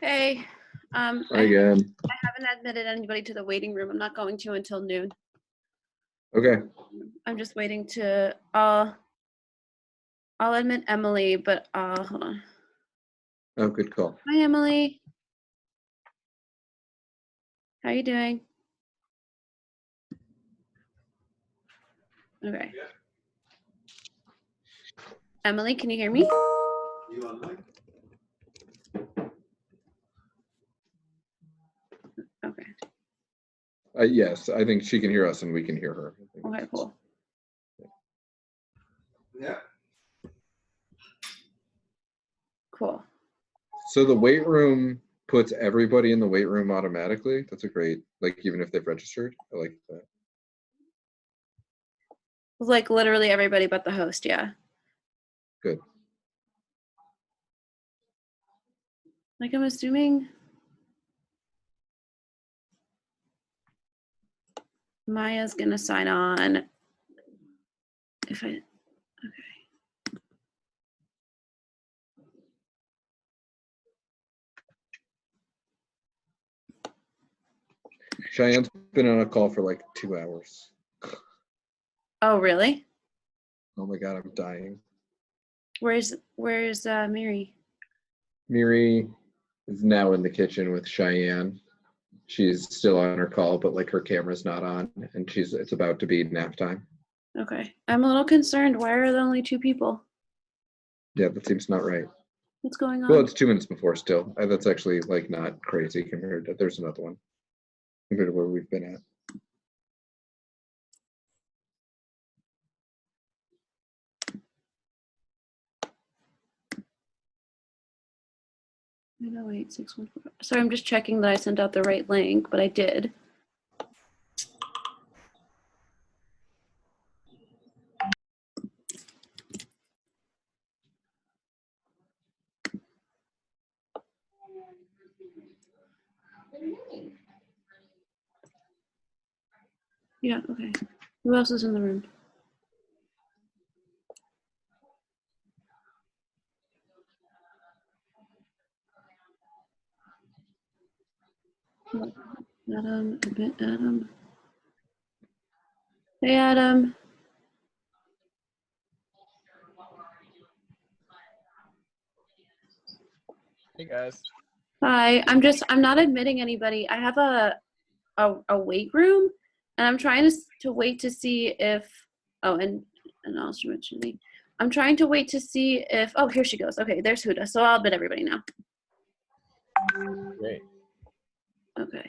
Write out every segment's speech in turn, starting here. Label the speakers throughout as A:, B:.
A: Hey,
B: Again.
A: I haven't admitted anybody to the waiting room. I'm not going to until noon.
B: Okay.
A: I'm just waiting to, I'll admit Emily, but hold on.
B: Oh, good call.
A: Hi, Emily. How you doing? Okay. Emily, can you hear me? Okay.
B: Yes, I think she can hear us and we can hear her.
A: Okay, cool.
C: Yeah.
A: Cool.
B: So the weight room puts everybody in the weight room automatically. That's a great, like, even if they've registered. I like that.
A: Like literally everybody but the host, yeah.
B: Good.
A: Like I'm assuming Maya's gonna sign on. If I, okay.
B: Cheyenne's been on a call for like 2 hours.
A: Oh, really?
B: Oh my God, I'm dying.
A: Where's Miri?
B: Miri is now in the kitchen with Cheyenne. She's still on her call, but like her camera's not on, and it's about to be nap time.
A: Okay. I'm a little concerned. Why are there only 2 people?
B: Yeah, that seems not right.
A: What's going on?
B: Well, it's 2 minutes before still. That's actually like not crazy compared to, there's another one compared to where we've been at.
A: No, 86145. Sorry, I'm just checking that I sent out the right link, but I did. Yeah, okay. Who else is in the room? Adam, Adam. Hey, Adam.
C: Hey guys.
A: Hi. I'm not admitting anybody. I have a weight room, and I'm trying to wait to see if. Oh, and also mentioned me. I'm trying to wait to see if. Oh, here she goes. Okay, there's Huda. So I'll admit everybody now.
C: Great.
A: Okay.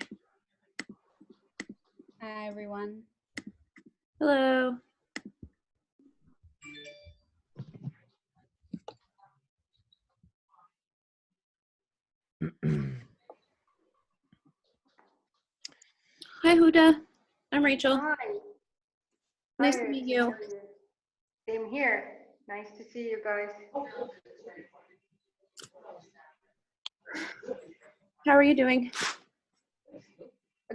D: Hi, everyone.
A: Hello. Hi, Huda. I'm Rachel.
E: Hi.
A: Nice
E: Hi,
A: to meet you.
E: Same here. Nice to see you guys.
A: How are you doing?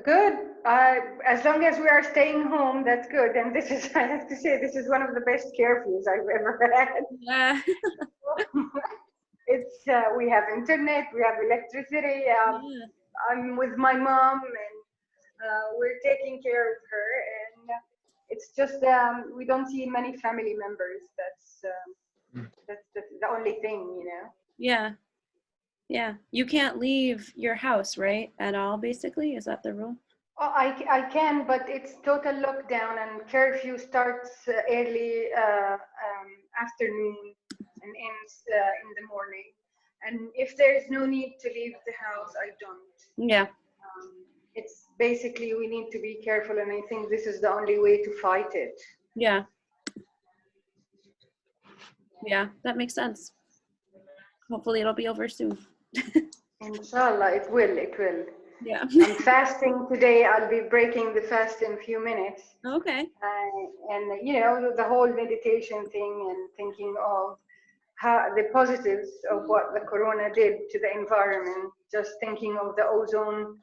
E: Good. As long as we are staying home, that's good. And this is, I have to say, this is one of the best curfews I've ever had.
A: Yeah.
E: It's we have internet, we have electricity. I'm with my mom, and we're taking care of her. And it's just we don't see many family members. That's the only thing, you know.
A: Yeah. Yeah. You can't leave your house, right? At all, basically? Is that the rule?
E: Oh, I can, but it's total lockdown, and curfew starts early afternoon and ends in the morning. And if there is no need to leave the house, I don't.
A: Yeah.
E: It's basically we need to be careful, and I think this is the only way to fight it.
A: Yeah. Yeah, that makes sense. Hopefully it'll be over soon.
E: Inshallah, it will. It will.
A: Yeah.
E: I'm fasting today. I'll be breaking the fast in a few minutes.
A: Okay.
E: And you know, the whole meditation thing and thinking of how the positives of what the corona did to the environment, just thinking of the ozone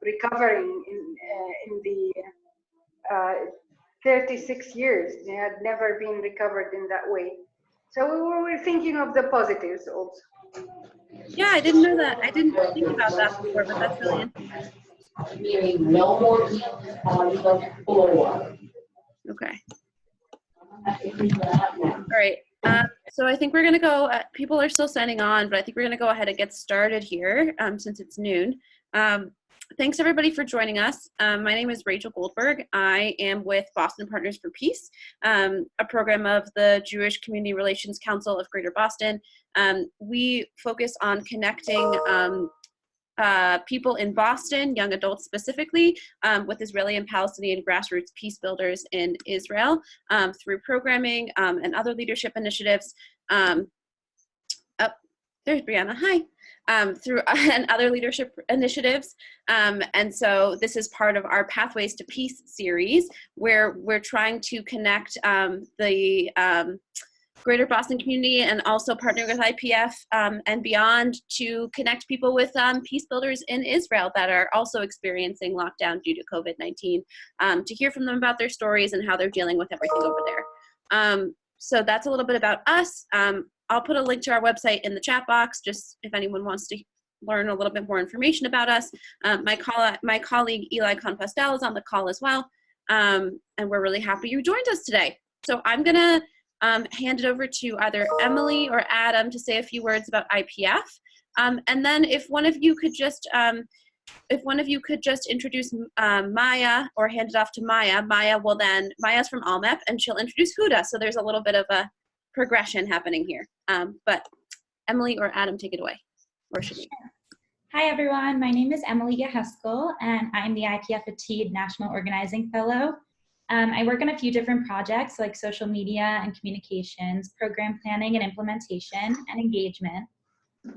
E: recovering in the 36 years. It had never been recovered in that way. So we were thinking of the positives also.
A: Yeah, I didn't know that. I didn't think about that before, but that's really interesting.
C: Meaning no more heat on the floor.
A: Okay. All right. So I think we're going to go, people are still signing on, but I think we're going to go ahead and get started here since it's noon. Thanks everybody for joining us. My name is Rachel Goldberg. I am with Boston Partners for Peace, a program of the Jewish Community Relations Council of Greater Boston. We focus on connecting people in Boston, young adults specifically, with Israeli and Palestinian grassroots peace builders in Israel through programming and other leadership initiatives. There's Brianna, hi. Through and other leadership initiatives. And so this is part of our Pathways to Peace series, where we're trying to connect the Greater Boston community and also partnering with IPF and beyond to connect people with peace builders in Israel that are also experiencing lockdown due to COVID-19, to hear from them about their stories and how they're dealing with everything over there. So that's a little bit about us. I'll put a link to our website in the chat box, just if anyone wants to learn a little bit more information about us. My colleague Eli Confestel is on the call as well, and we're really happy you joined us today. So I'm gonna hand it over to either Emily or Adam to say a few words about IPF, and then if one of you could just introduce Maya, or hand it off to Maya. Maya's from ALLMEP, and she'll introduce Huda. So there's a little bit of a progression happening here. But Emily or Adam, take it away. Or should we?
D: Sure. Hi everyone, my name is Emily Gahaskell, and I'm the IPF ATEED National Organizing Fellow. I work on a few different projects like social media and communications, program planning and implementation, and engagement.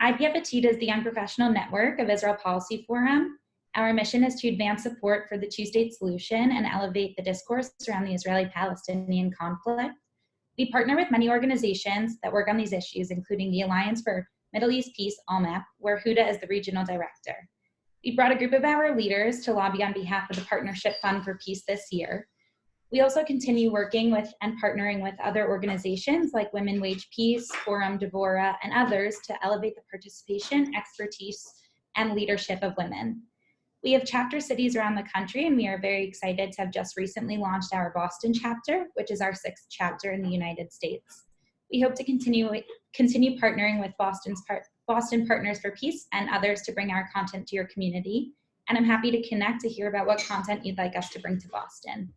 D: IPF ATEED is the Young Professional Network of Israel Policy Forum. Our mission is to advance support for the two-state solution and elevate the discourse around the Israeli-Palestinian conflict. We partner with many organizations that work on these issues, including the Alliance for Middle East Peace, ALLMEP, where Huda is the regional director. We brought a group of our leaders to lobby on behalf of the Partnership Fund for Peace this year. We also continue working with and partnering with other organizations like Women Wage Peace, Forum Devora, and others to elevate the participation, expertise, and leadership of women. We have chapter cities around the country, and we are very excited to have just recently launched our Boston chapter, which is our 6th chapter in the United States. We hope to continue partnering with Boston Partners for Peace and others to bring our content to your community. And I'm happy to connect to hear about what content you'd like us to bring to Boston.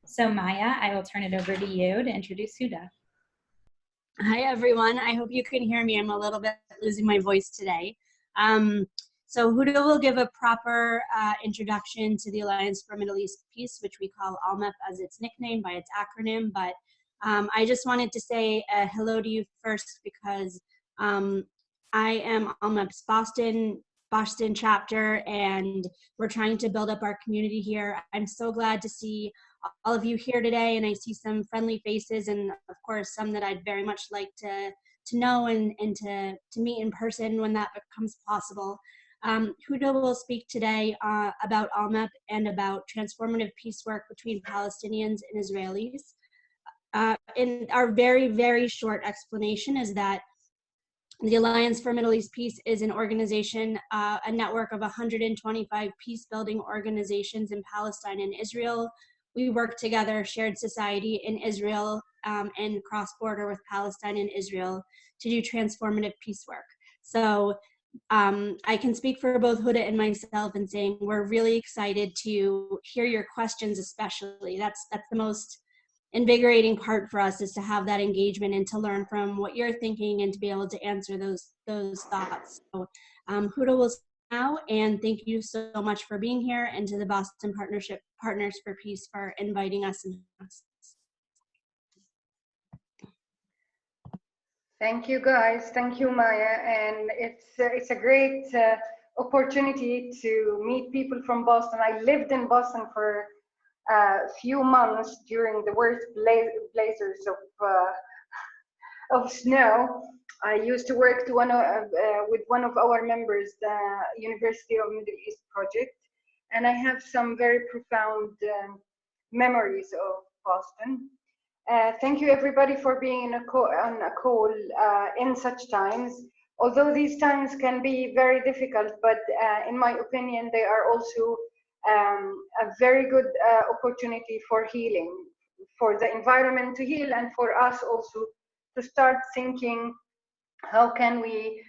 D: So Maya, I will turn it over to you to introduce Huda.
F: Hi everyone, I hope you can hear me. I'm a little bit losing my voice today. So Huda will give a proper introduction to the Alliance for Middle East Peace, which we call ALLMEP as its nickname by its acronym. But I just wanted to say hello to you first because I am ALLMEP's Boston chapter, and we're trying to build up our community here. I'm so glad to see all of you here today, and I see some friendly faces, and of course some that I'd very much like to know and to meet in person when that becomes possible. Huda will speak today about ALLMEP and about transformative peace work between Palestinians and Israelis. In our very, very short explanation is that the Alliance for Middle East Peace is an organization, a network of 125 peace-building organizations in Palestine and Israel. We work together, shared society in Israel and cross-border with Palestine and Israel to do transformative peace work. So I can speak for both Huda and myself in saying we're really excited to hear your questions, especially. That's the most invigorating part for us, is to have that engagement and to learn from what you're thinking and to be able to answer those thoughts. So Huda will speak now, and thank you so much for being here, and to the Boston Partners for Peace for inviting us.
E: Thank you guys, thank you Maya, and it's a great opportunity to meet people from Boston. I lived in Boston for a few months during the worst blazers of snow. I used to work with one of our members, the University of Middle East Project, and I have some very profound memories of Boston. Thank you everybody for being on a call in such times. Although these times can be very difficult, but in my opinion, they are also a very good opportunity for healing, for the environment to heal, and for us also to start thinking, how can we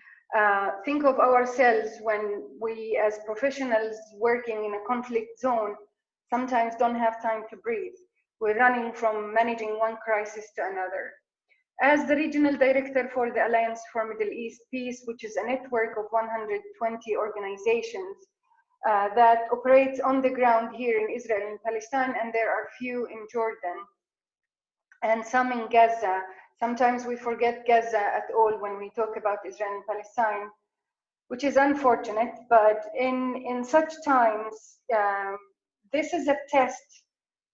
E: think of ourselves when we as professionals working in a conflict zone sometimes don't have time to breathe. We're running from managing one crisis to another. As the regional director for the Alliance for Middle East Peace, which is a network of 120 organizations that operates on the ground here in Israel and Palestine, and there are few in Jordan and some in Gaza. Sometimes we forget Gaza at all when we talk about Israel and Palestine, which is unfortunate, but in such times, this is a test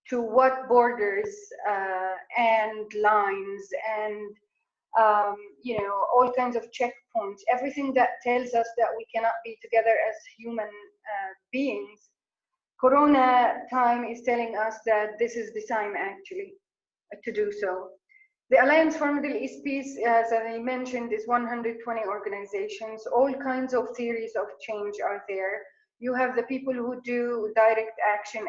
E: to what borders and lines and all kinds of checkpoints, everything that tells us that we cannot be together as human beings. Corona time is telling us that this is the time actually to do so. The Alliance for Middle East Peace, as I mentioned, is 120 organizations. All kinds of theories of change are there. You have the people who do direct action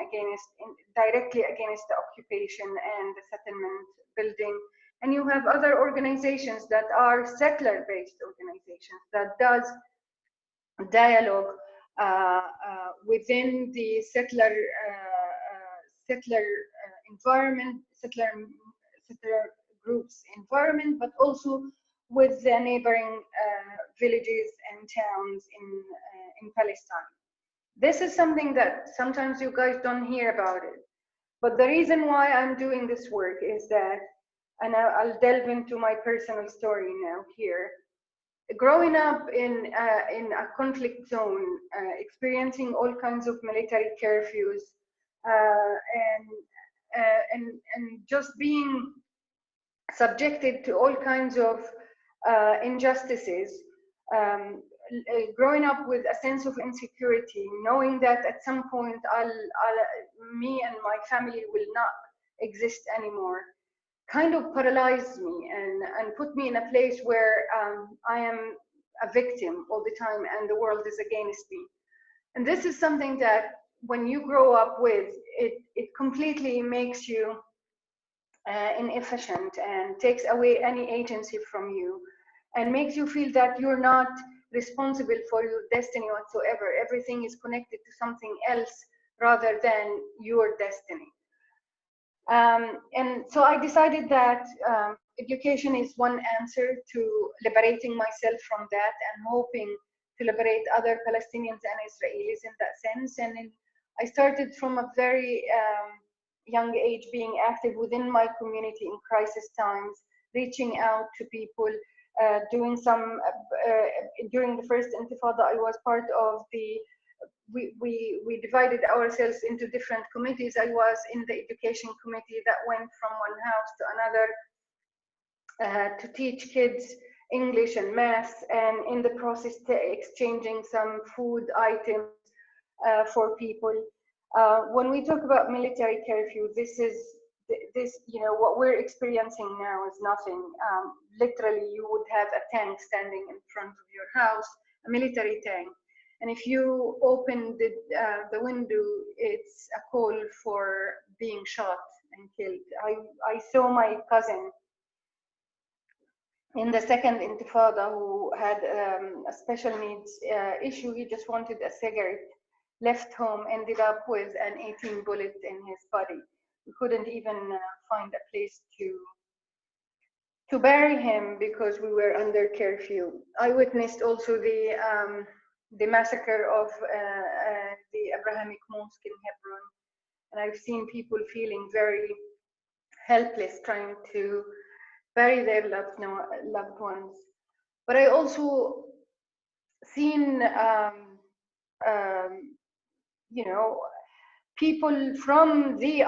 E: directly against the occupation and the settlement building. And you have other organizations that are settler-based organizations that does dialogue within the settler environment, settler groups environment, but also with the neighboring villages and towns in Palestine. This is something that sometimes you guys don't hear about it. But the reason why I'm doing this work is that, and I'll delve into my personal story now here. Growing up in a conflict zone, experiencing all kinds of military curfews, and just being subjected to all kinds of injustices, growing up with a sense of insecurity, knowing that at some point me and my family will not exist anymore, kind of paralyzed me and put me in a place where I am a victim all the time and the world is against me. And this is something that when you grow up with, it completely makes you inefficient and takes away any agency from you and makes you feel that you're not responsible for your destiny whatsoever. Everything is connected to something else rather than your destiny. And so I decided that education is one answer to liberating myself from that and hoping to liberate other Palestinians and Israelis in that sense. And I started from a very young age being active within my community in crisis times, reaching out to people, doing some, during the first Intifada, I was part of the, we divided ourselves into different committees. I was in the education committee that went from one house to another to teach kids English and math, and in the process exchanging some food items for people. When we talk about military curfew, this, what we're experiencing now is nothing. Literally, you would have a tank standing in front of your house, a military tank. And if you open the window, it's a call for being shot and killed. I saw my cousin in the second Intifada who had a special needs issue. He just wanted a cigarette, left home, ended up with an 18 bullet in his body. We couldn't even find a place to bury him because we were under curfew. I witnessed also the massacre of the Abrahamic Mosque in Hebron, and I've seen people feeling very helpless trying to bury their loved ones. But I also seen people from the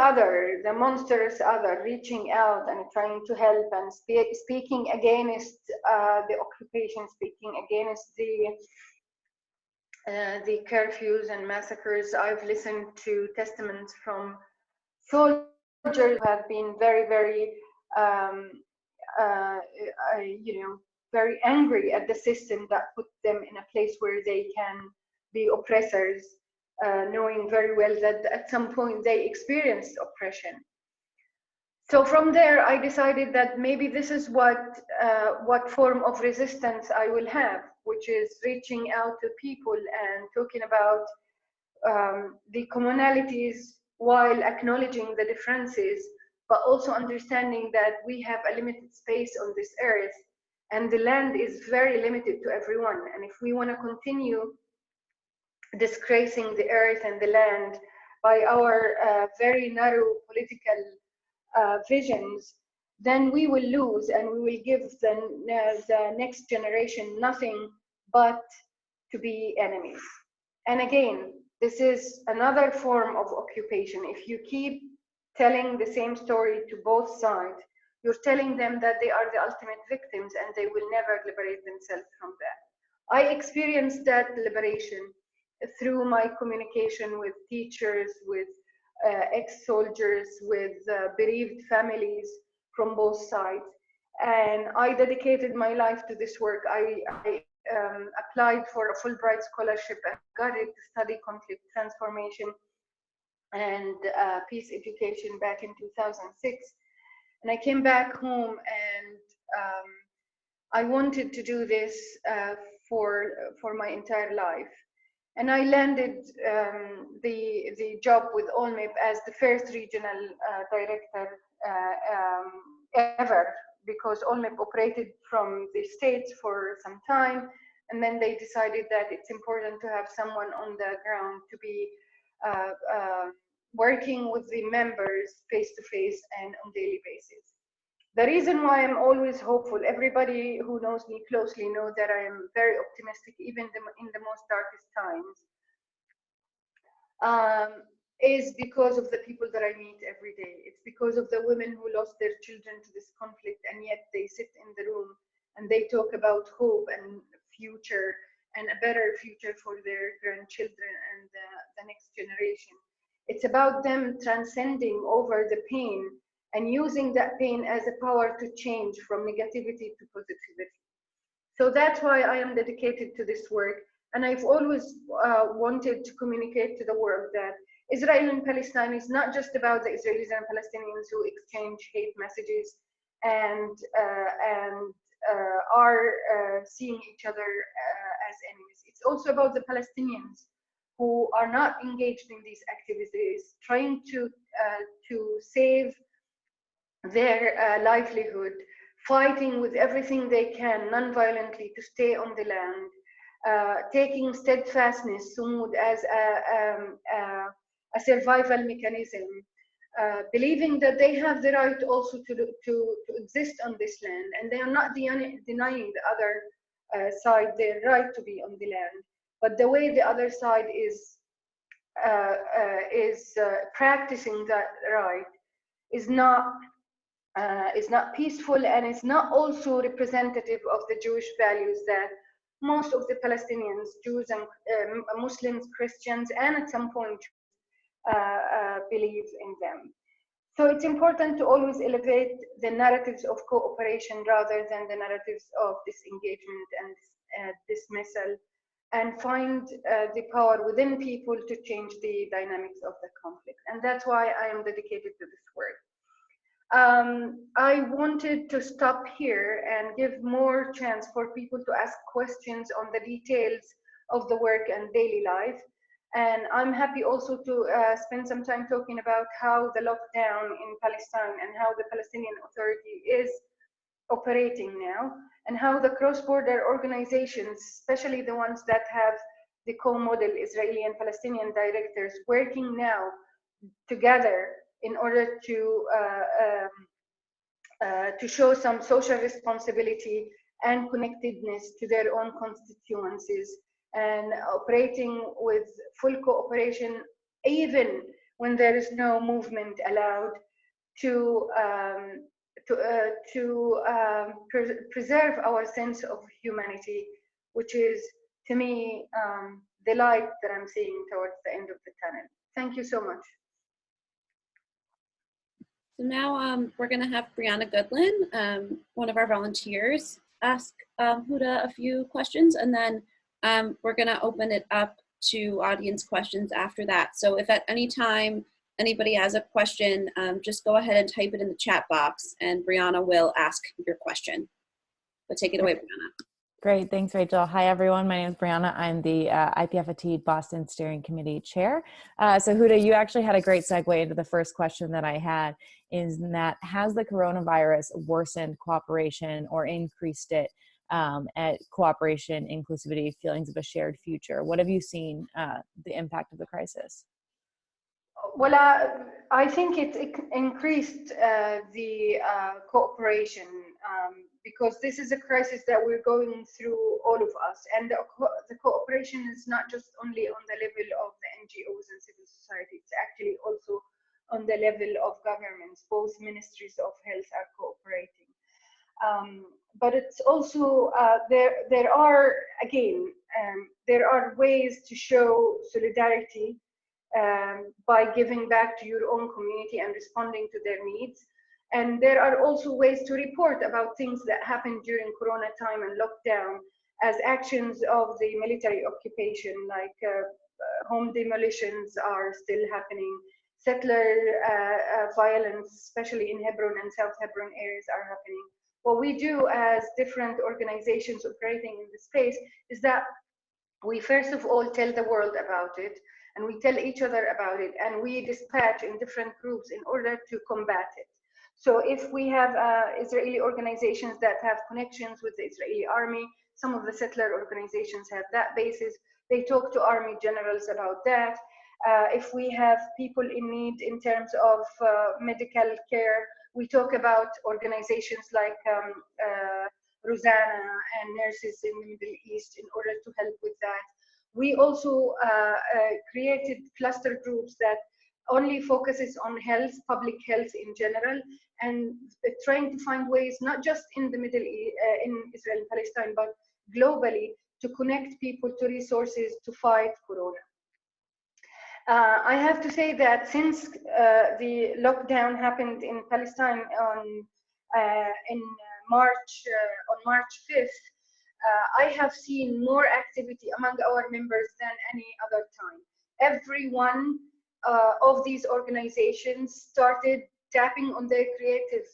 E: monstrous other, reaching out and trying to help and speaking against the occupation, speaking against the curfews and massacres. I've listened to testaments from soldiers who have been very, very, very angry at the system that put them in a place where they can be oppressors, knowing very well that at some point they experienced oppression. So from there, I decided that maybe this is what form of resistance I will have, which is reaching out to people and talking about the commonalities while acknowledging the differences, but also understanding that we have a limited space on this earth and the land is very limited to everyone. And if we want to continue disgracing the earth and the land by our very narrow political visions, then we will lose and we will give the next generation nothing but to be enemies. And again, this is another form of occupation. If you keep telling the same story to both sides, you're telling them that they are the ultimate victims and they will never liberate themselves from that. I experienced that liberation through my communication with teachers, with ex-soldiers, with bereaved families from both sides. And I dedicated my life to this work. I applied for a Fulbright scholarship and got it to study conflict transformation and peace education back in 2006. And I came back home and I wanted to do this for my entire life. And I landed the job with ALLMEP as the first regional director ever, because ALLMEP operated from the States for some time, and then they decided that it's important to have someone on the ground to be working with the members face to face and on daily basis. The reason why I'm always hopeful, everybody who knows me closely knows that I am very optimistic even in the most darkest times, is because of the people that I meet every day. It's because of the women who lost their children to this conflict and yet they sit in the room and they talk about hope and future and a better future for their grandchildren and the next generation. It's about them transcending over the pain and using that pain as a power to change from negativity to positivity. So that's why I am dedicated to this work. And I've always wanted to communicate to the world that Israel and Palestine is not just about the Israelis and Palestinians who exchange hate messages and are seeing each other as enemies. It's also about the Palestinians who are not engaged in these activities, trying to save their livelihood, fighting with everything they can non-violently to stay on the land, taking steadfastness, sumud, as a survival mechanism, believing that they have the right also to exist on this land, and they are not denying the other side their right to be on the land. But the way the other side is practicing that right is not peaceful, and it's not also representative of the Jewish values that most of the Palestinians, Jews and Muslims, Christians, and at some point believe in them. So it's important to always elevate the narratives of cooperation rather than the narratives of disengagement and dismissal, and find the power within people to change the dynamics of the conflict. And that's why I am dedicated to this work. I wanted to stop here and give more chance for people to ask questions on the details of the work and daily life. And I'm happy also to spend some time talking about how the lockdown in Palestine and how the Palestinian Authority is operating now, and how the cross-border organizations, especially the ones that have the co-model Israeli and Palestinian directors, working now together in order to show some social responsibility and connectedness to their own constituencies, and operating with full cooperation even when there is no movement allowed, to preserve our sense of humanity, which is, to me, the light that I'm seeing towards the end of the tunnel. Thank you so much.
A: So now we're going to have Brianna Goodlin, one of our volunteers, ask Huda a few questions, and then we're going to open it up to audience questions after that. So if at any time anybody has a question, just go ahead and type it in the chat box, and Brianna will ask your question. But take it away, Brianna.
G: Great, thanks, Rachel. Hi, everyone. My name is Brianna. I'm the IPF Boston Steering Committee Chair. So Huda, you actually had a great segue into the first question that I had, is that has the coronavirus worsened cooperation or increased it at cooperation, inclusivity, feelings of a shared future? What have you seen the impact of the crisis?
E: Well, I think it increased the cooperation because this is a crisis that we're going through, all of us. And the cooperation is not just only on the level of the NGOs and civil society, it's actually also on the level of governments. Both ministries of health are cooperating. But it's also, there are ways to show solidarity by giving back to your own community and responding to their needs. And there are also ways to report about things that happened during Corona time and lockdown as actions of the military occupation, like home demolitions are still happening, settler violence, especially in Hebron and South Hebron areas, are happening. What we do as different organizations operating in the space is that we first of all tell the world about it, and we tell each other about it, and we dispatch in different groups in order to combat it. So if we have Israeli organizations that have connections with the Israeli army, some of the settler organizations have that basis, they talk to army generals about that. If we have people in need in terms of medical care, we talk about organizations like Rosanna and nurses in the Middle East in order to help with that. We also created cluster groups that only focuses on health, public health in general, and trying to find ways, not just in the Middle East, in Israel and Palestine, but globally, to connect people to resources to fight Corona. I have to say that since the lockdown happened in Palestine on March 5th, I have seen more activity among our members than any other time. Every one of these organizations started tapping on their creative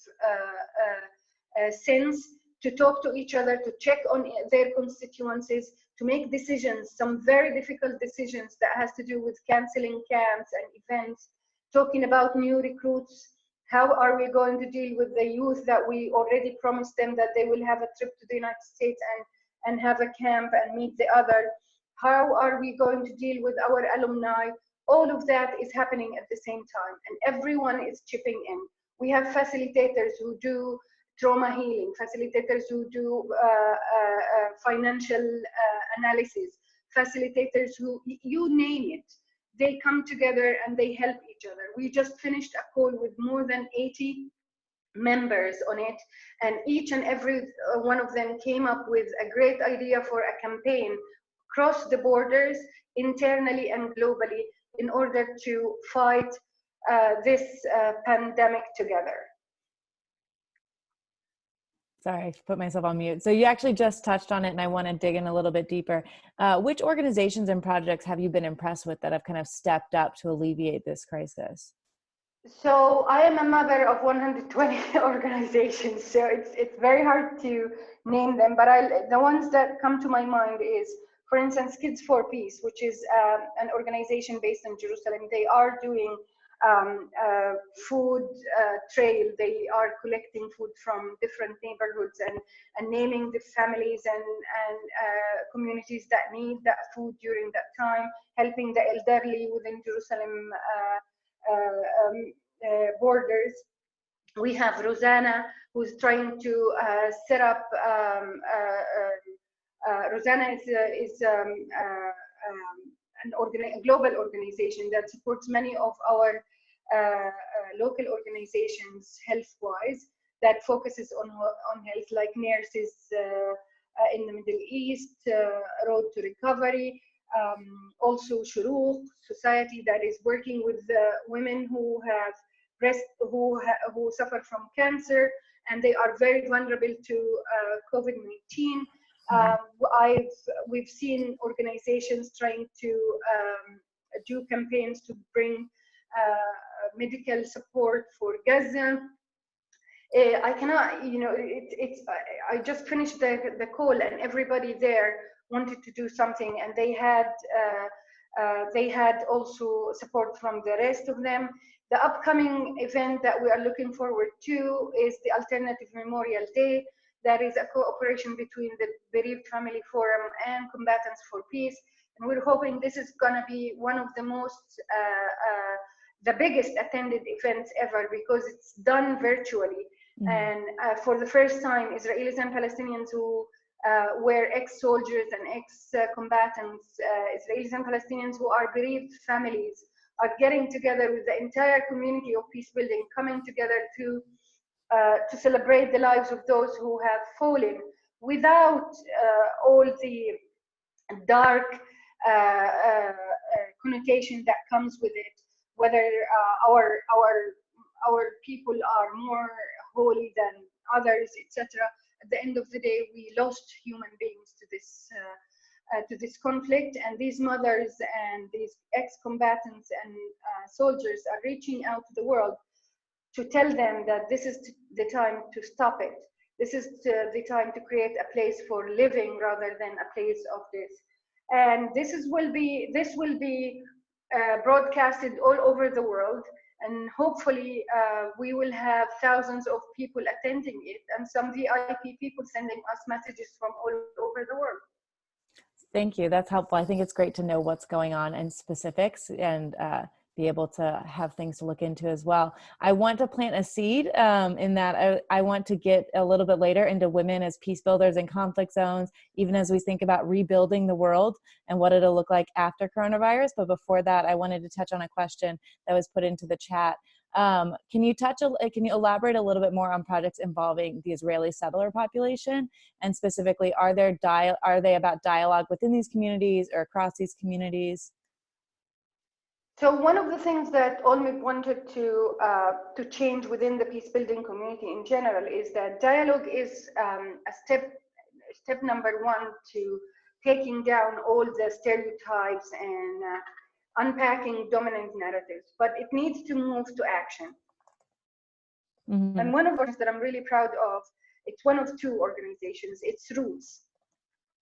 E: sense to talk to each other, to check on their constituencies, to make decisions, some very difficult decisions that has to do with canceling camps and events, talking about new recruits. How are we going to deal with the youth that we already promised them that they will have a trip to the United States and have a camp and meet the other? How are we going to deal with our alumni? All of that is happening at the same time, and everyone is chipping in. We have facilitators who do trauma healing, facilitators who do financial analysis, facilitators who, you name it, they come together and they help each other. We just finished a call with more than 80 members on it, and each and every one of them came up with a great idea for a campaign across the borders, internally and globally, in order to fight this pandemic together.
G: Sorry, I put myself on mute. So you actually just touched on it, and I want to dig in a little bit deeper. Which organizations and projects have you been impressed with that have kind of stepped up to alleviate this crisis?
E: So I am a mother of 120 organizations, so it's very hard to name them, but the ones that come to my mind is, for instance, Kids for Peace, which is an organization based in Jerusalem. They are doing food trail. They are collecting food from different neighborhoods and naming the families and communities that need that food during that time, helping the elderly within Jerusalem borders. We have Rosanna, who's trying to set up. Rosanna is a global organization that supports many of our local organizations health-wise, that focuses on health, like nurses in the Middle East, Road to Recovery. Also Shuruq Society, that is working with women who have who suffer from cancer and they are very vulnerable to COVID-19. We've seen organizations trying to do campaigns to bring medical support for Gaza. I cannot, you know, I just finished the call, and everybody there wanted to do something, and they had also support from the rest of them. The upcoming event that we are looking forward to is the Alternative Memorial Day. That is a cooperation between the Bereaved Family Forum and Combatants for Peace. And we're hoping this is going to be one of the the biggest attended events ever, because it's done virtually. And for the first time, Israelis and Palestinians who were ex-soldiers and ex-combatants, Israelis and Palestinians who are bereaved families, are getting together with the entire community of peace building, coming together to celebrate the lives of those who have fallen, without all the dark connotation that comes with it, whether our people are more holy than others, etc. At the end of the day, we lost human beings to this conflict, and these mothers and these ex-combatants and soldiers are reaching out to the world to tell them that this is the time to stop it. This is the time to create a place for living rather than a place of death. And this will be broadcasted all over the world, and hopefully we will have thousands of people attending it, and some VIP people sending us messages from all over the world.
G: Thank you. That's helpful. I think it's great to know what's going on and specifics, and be able to have things to look into as well. I want to plant a seed in that I want to get a little bit later into women as peace builders in conflict zones, even as we think about rebuilding the world and what it'll look like after coronavirus. But before that, I wanted to touch on a question that was put into the chat. Can you elaborate a little bit more on projects involving the Israeli settler population? And specifically, are they about dialogue within these communities or across these communities?
E: So one of the things that ALLMEP wanted to change within the peace building community in general is that dialogue is a step number one to taking down all the stereotypes and unpacking dominant narratives, but it needs to move to action. Mm-hmm. And one of the things that I'm really proud of, it's one of two organizations, it's Roots.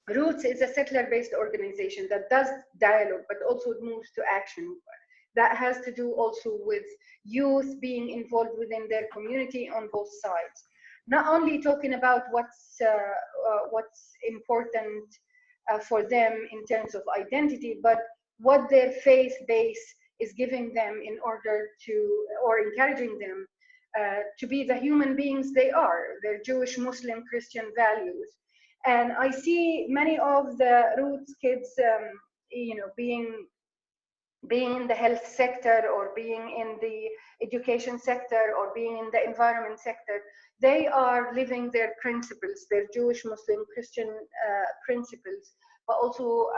E: Roots is a settler-based organization that does dialogue, but also moves to action. That has to do also with youth being involved within their community on both sides. Not only talking about what's important for them in terms of identity, but what their faith base is giving them in order to, or encouraging them to be the human beings they are, their Jewish, Muslim, Christian values. And I see many of the Roots kids, being in the health sector, or being in the education sector, or being in the environment sector. They are living their principles, their Jewish, Muslim, Christian principles, but also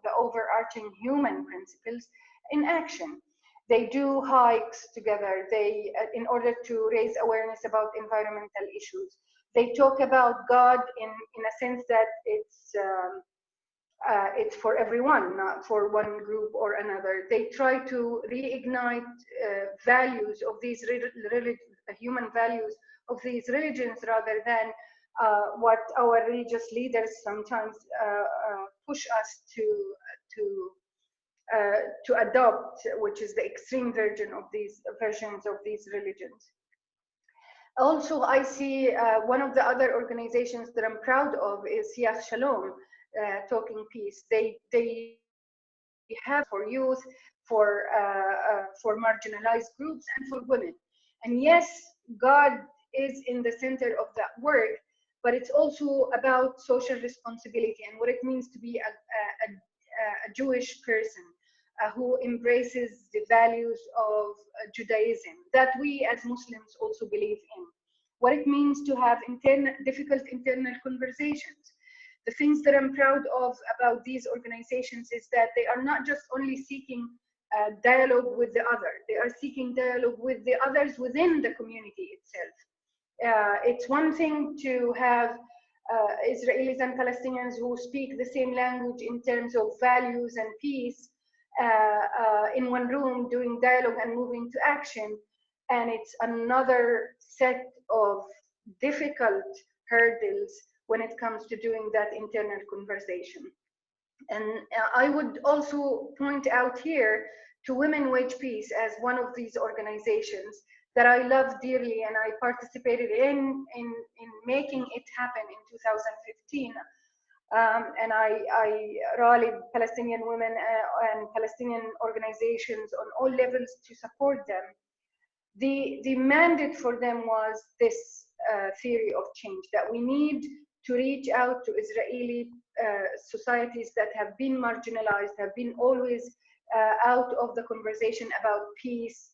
E: the overarching human principles in action. They do hikes together, in order to raise awareness about environmental issues. They talk about God in a sense that it's for everyone, not for one group or another. They try to reignite values of these human values of these religions, rather than what our religious leaders sometimes push us to adopt, which is the extreme versions of these religions. Also, I see one of the other organizations that I'm proud of is Siach Shalom, Talking Peace. They have for youth, for marginalized groups, and for women. And yes, God is in the center of that work, but it's also about social responsibility and what it means to be a Jewish person who embraces the values of Judaism that we as Muslims also believe in. What it means to have difficult internal conversations. The things that I'm proud of about these organizations is that they are not just only seeking dialogue with the other, they are seeking dialogue with the others within the community itself. It's one thing to have Israelis and Palestinians who speak the same language in terms of values and peace in one room doing dialogue and moving to action. And it's another set of difficult hurdles when it comes to doing that internal conversation. And I would also point out here to Women Wage Peace as one of these organizations that I love dearly, and I participated in making it happen in 2015. And I rallied Palestinian women and Palestinian organizations on all levels to support them. The mandate for them was this theory of change, that we need to reach out to Israeli societies that have been marginalized, have been always out of the conversation about peace,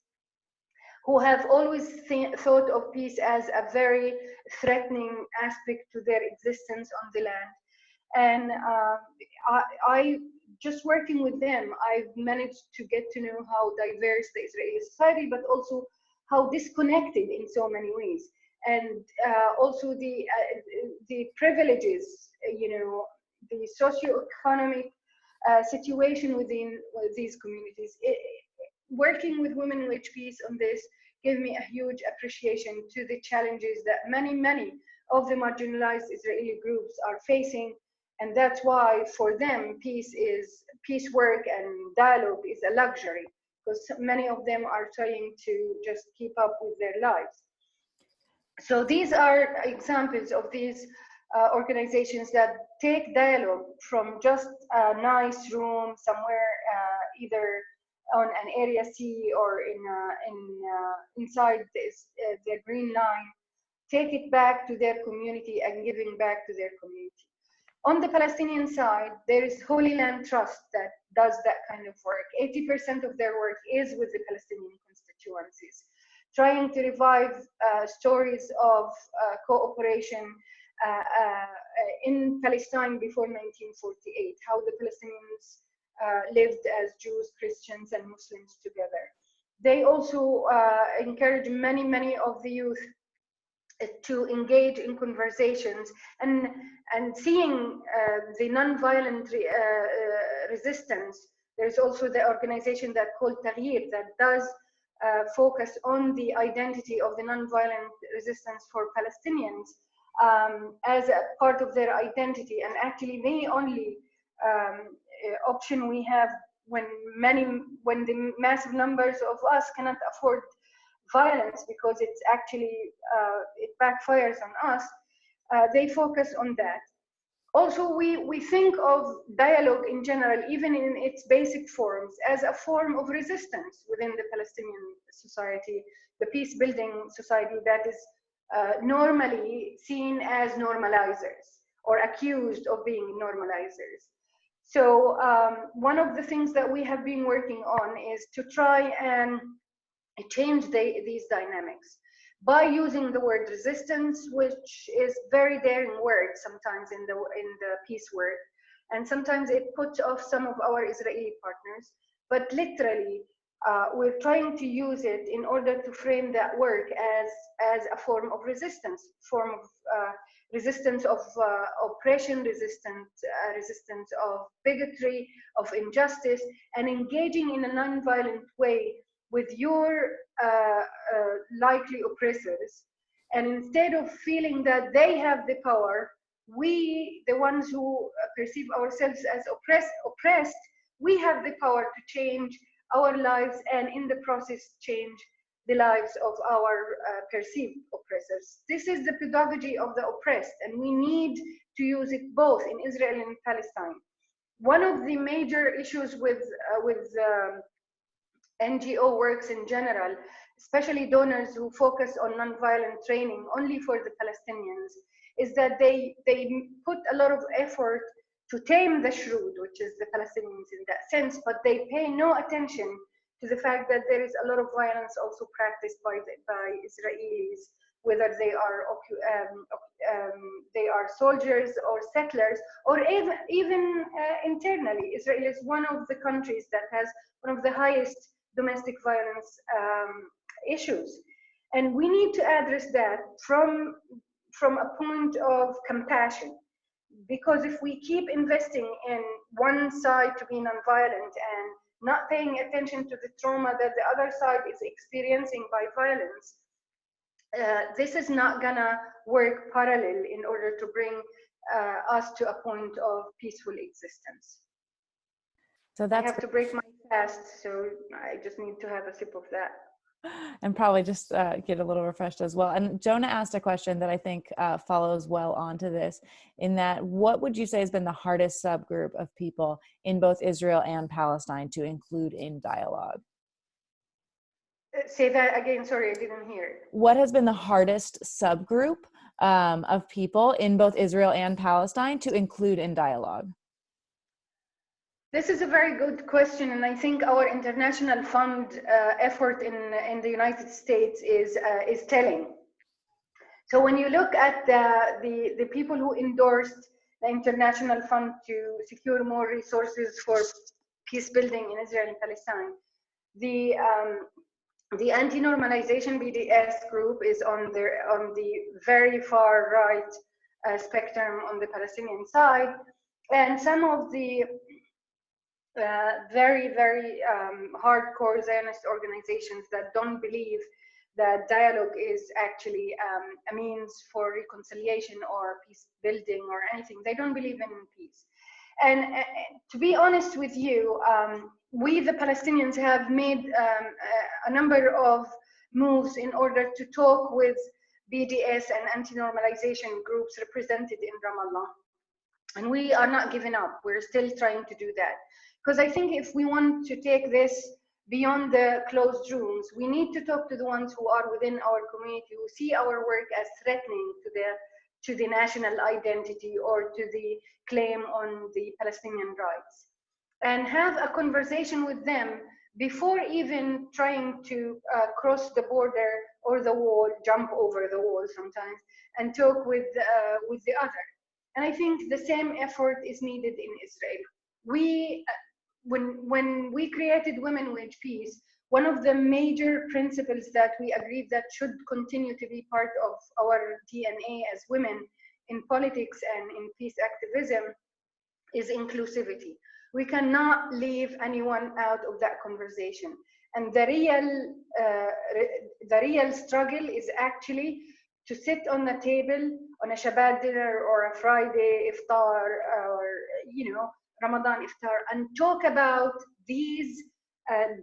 E: who have always thought of peace as a very threatening aspect to their existence on the land. And I just working with them, I've managed to get to know how diverse the Israeli society, but also how disconnected in so many ways. And also the privileges, the socioeconomic situation within these communities. Working with Women Wage Peace on this gave me a huge appreciation to the challenges that many of the marginalized Israeli groups are facing. And that's why for them, peace work and dialogue is a luxury, because many of them are trying to just keep up with their lives. So these are examples of these organizations that take dialogue from just a nice room somewhere, either on an area C or inside the green line, take it back to their community and giving back to their community. On the Palestinian side, there is Holy Land Trust that does that kind of work. 80% of their work is with the Palestinian constituencies, trying to revive stories of cooperation in Palestine before 1948, how the Palestinians lived as Jews, Christians, and Muslims together. They also encourage many of the youth to engage in conversations and seeing the nonviolent resistance. There's also the organization that called Taghyir that does focus on the identity of the nonviolent resistance for Palestinians as a part of their identity, and actually the only option we have when the massive numbers of us cannot afford violence, because it's actually it backfires on us. They focus on that. Also, we think of dialogue in general, even in its basic forms, as a form of resistance within the Palestinian society, the peace-building society that is normally seen as normalizers or accused of being normalizers. So one of the things that we have been working on is to try and change these dynamics by using the word resistance, which is very daring word sometimes in the peace work, and sometimes it puts off some of our Israeli partners. But literally, we're trying to use it in order to frame that work as a form of resistance, resistance of oppression, resistance of bigotry, of injustice, and engaging in a nonviolent way with your likely oppressors. And instead of feeling that they have the power, we, the ones who perceive ourselves as oppressed, we have the power to change our lives and in the process change the lives of our perceived oppressors. This is the pedagogy of the oppressed, and we need to use it both in Israel and Palestine. One of the major issues with NGO works in general, especially donors who focus on nonviolent training only for the Palestinians, is that they put a lot of effort to tame the shroud, which is the Palestinians in that sense, but they pay no attention to the fact that there is a lot of violence also practiced by Israelis, whether they are soldiers or settlers, or even internally. Israel is one of the countries that has one of the highest domestic violence issues. And we need to address that from a point of compassion. Because if we keep investing in one side to be nonviolent and not paying attention to the trauma that the other side is experiencing by violence, this is not gonna work parallel in order to bring us to a point of peaceful existence.
G: So
E: I
G: that's
E: have to break my fast, so I just need to have a sip of that.
G: and probably just get a little refreshed as well. And Jonah asked a question that I think follows well onto this, in that what would you say has been the hardest subgroup of people in both Israel and Palestine to include in dialogue?
E: Say that again, sorry, I didn't hear.
G: What has been the hardest subgroup of people in both Israel and Palestine to include in dialogue?
E: This is a very good question, and I think our international fund effort in the United States is telling. So when you look at the people who endorsed the international fund to secure more resources for peace building in Israel and Palestine, the anti-normalization BDS group is on the very far right spectrum on the Palestinian side, and some of the very, very hardcore Zionist organizations that don't believe that dialogue is actually a means for reconciliation or peace building or anything. They don't believe in peace. And to be honest with you, we, the Palestinians, have made a number of moves in order to talk with BDS and anti-normalization groups represented in Ramallah. And we are not giving up. We're still trying to do that. Because I think if we want to take this beyond the closed rooms, we need to talk to the ones who are within our community, who see our work as threatening to the national identity or to the claim on the Palestinian rights, and have a conversation with them before even trying to cross the border or the wall, jump over the wall sometimes, and talk with the other. And I think the same effort is needed in Israel. When we created Women Wage Peace, one of the major principles that we agreed that should continue to be part of our DNA as women in politics and in peace activism is inclusivity. We cannot leave anyone out of that conversation. And the real struggle is actually to sit on the table on a Shabbat dinner or a Friday iftar or Ramadan iftar and talk about these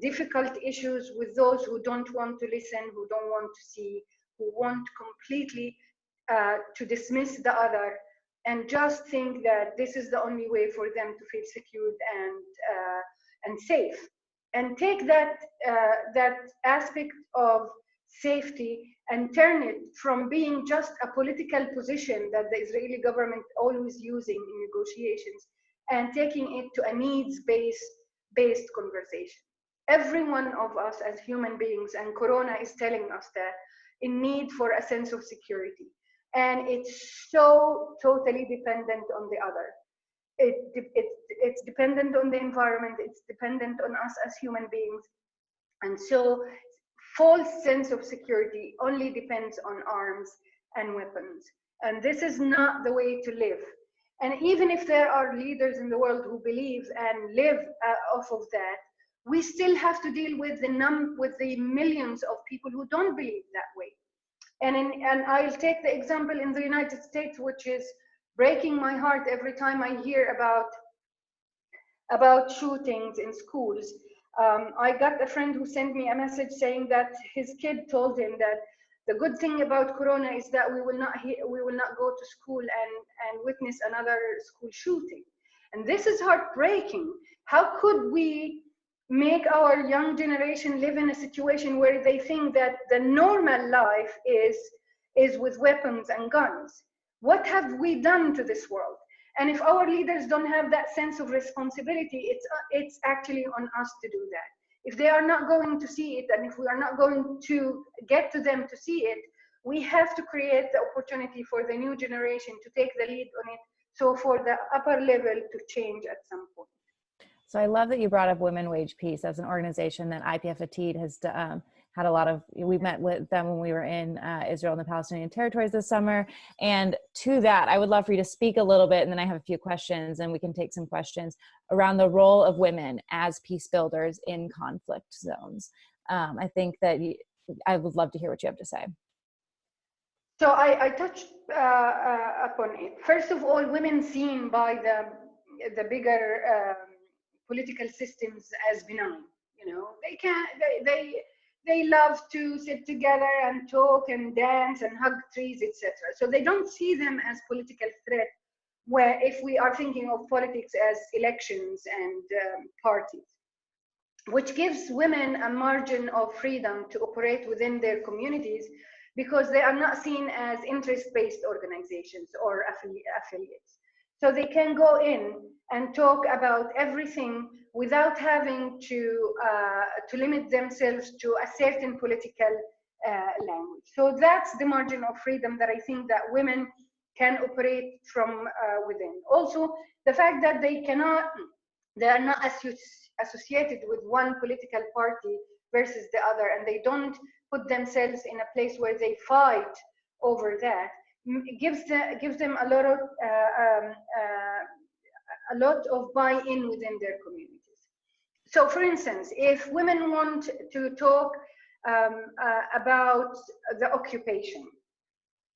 E: difficult issues with those who don't want to listen, who don't want to see, who want completely to dismiss the other and just think that this is the only way for them to feel secure and safe. And take that aspect of safety and turn it from being just a political position that the Israeli government always using in negotiations and taking it to a needs-based conversation. Every one of us as human beings, and Corona is telling us that, in need for a sense of security. And it's so totally dependent on the other. It's dependent on the environment, it's dependent on us as human beings. And so false sense of security only depends on arms and weapons. And this is not the way to live. And even if there are leaders in the world who believe and live off of that, we still have to deal with the millions of people who don't believe that way. And I'll take the example in the United States, which is breaking my heart every time I hear about shootings in schools. I got a friend who sent me a message saying that his kid told him that the good thing about Corona is that we will not go to school and witness another school shooting. And this is heartbreaking. How could we make our young generation live in a situation where they think that the normal life is with weapons and guns? What have we done to this world? And if our leaders don't have that sense of responsibility, it's actually on us to do that. If they are not going to see it, and if we are not going to get to them to see it, we have to create the opportunity for the new generation to take the lead on it, so for the upper level to change at some point.
G: So I love that you brought up Women Wage Peace as an organization that IPF Atid had a lot of, we met with them when we were in Israel and the Palestinian territories this summer. And to that, I would love for you to speak a little bit, and then I have a few questions, and we can take some questions around the role of women as peace builders in conflict zones. I think that I would love to hear what you have to say.
E: So I touched upon it. First of all, women seen by the bigger political systems as benign. You know, they love to sit together and talk and dance and hug trees, etc. So they don't see them as political threat. Where if we are thinking of politics as elections and parties, which gives women a margin of freedom to operate within their communities, because they are not seen as interest-based organizations or affiliates. So they can go in and talk about everything without having to limit themselves to a certain political language. So that's the margin of freedom that I think that women can operate from within. Also, the fact that they are not associated with one political party versus the other, and they don't put themselves in a place where they fight over that. It gives them a lot of buy-in within their communities. So, for instance, if women want to talk about the occupation,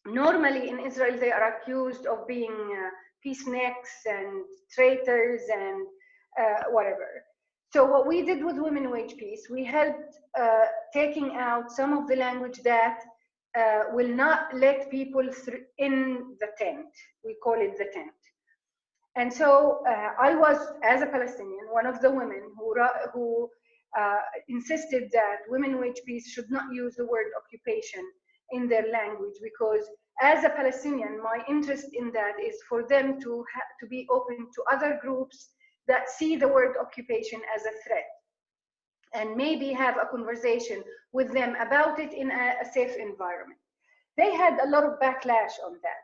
E: normally in Israel they are accused of being peaceniks and traitors and whatever. So what we did with Women Wage Peace, we helped taking out some of the language that will not let people in the tent. We call it the tent. And so I was, as a Palestinian, one of the women who insisted that Women Wage Peace should not use the word occupation in their language, because as a Palestinian, my interest in that is for them to be open to other groups that see the word occupation as a threat, and maybe have a conversation with them about it in a safe environment. They had a lot of backlash on that.